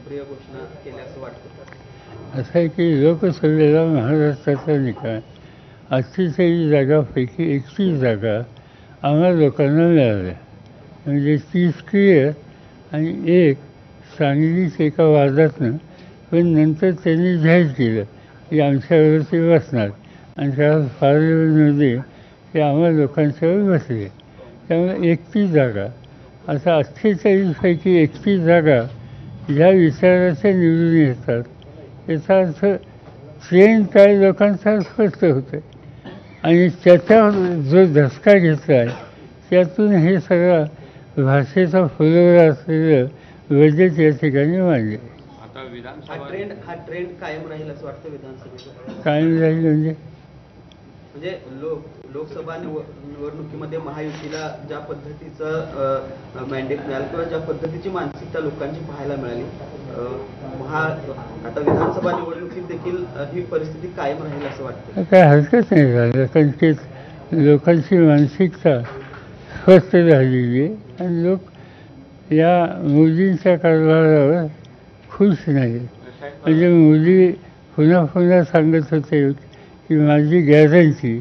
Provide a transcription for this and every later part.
लोकप्रिय घोषणा केल्या असं वाटतं? असं आहे की लोकसभेला महाराष्ट्राचा निकाल 48 जागापैकी 31 जागा आम्हा लोकांना मिळाल्या, म्हणजे 30 क्लिअर आणि एक सांगलीच एका वादातनं. पण नंतर त्यांनी जाहीर केलं की आमच्यावर ते बसणार आणि त्याला पार्लमेंटमध्ये ते आम्हा लोकांच्यावर बसले. त्यामुळे 31 जागा, आता 48पैकी 31 जागा ज्या विचाराच्या निवडून येतात याचा अर्थ ट्रेंड काय लोकांचा स्पष्ट होतं आणि त्याचा जो धसका घेतला आहे त्यातून हे सगळा भाषेचा फुलवरा असलेलं बजेट या ठिकाणी मांडले. हा ट्रेंड कायम राहील असं वाटतं विधानसभेचं? कायम राहील म्हणजे लोकसभा निवडणुकीमध्ये महायुतीला ज्या पद्धतीचं मॅन्डेट मिळालं किंवा ज्या पद्धतीची मानसिकता लोकांची पाहायला मिळाली, आता विधानसभा निवडणुकीत देखील ही परिस्थिती कायम राहील असं वाटतं? काय हरकत नाही झालं, कारण की लोकांची मानसिकता स्वस्थ झालेली आहे आणि लोक या मोदींच्या कारभारावर खुश नाही. म्हणजे मोदी पुन्हा पुन्हा सांगत होते की माझी गॅरंटी,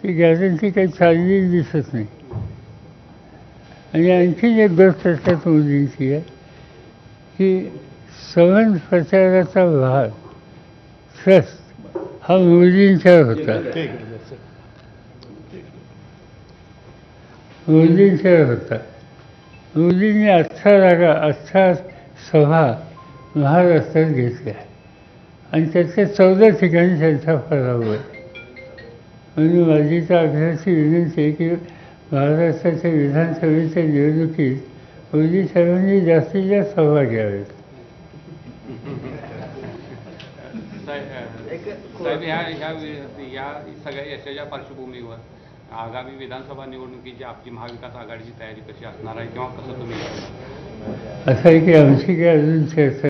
ती गॅरंटी काही चाललेली दिसत नाही. आणि आणखी एक गोष्ट त्याच्यात मोदींची आहे की सवन प्रचाराचा भार ट्रस्ट हा मोदींच्यावर होता. मोदींनी 18 सभा महाराष्ट्रात घेतल्या आणि त्याच्या 14 ठिकाणी त्यांचा पराभव आहे. म्हणून माझी तर आग्रहाची विनंती आहे की महाराष्ट्राच्या विधानसभेच्या निवडणुकीत मोदी साहेबांनी जास्तीत जास्त सभा घ्याव्यात. साहेब, या सगळ्या यशाच्या पार्श्वभूमीवर आगामी विधानसभा निवडणुकीची आपली महाविकास आघाडीची तयारी कशी असणार आहे किंवा कसं तुम्ही? असं आहे की आमची काय अजून चर्चा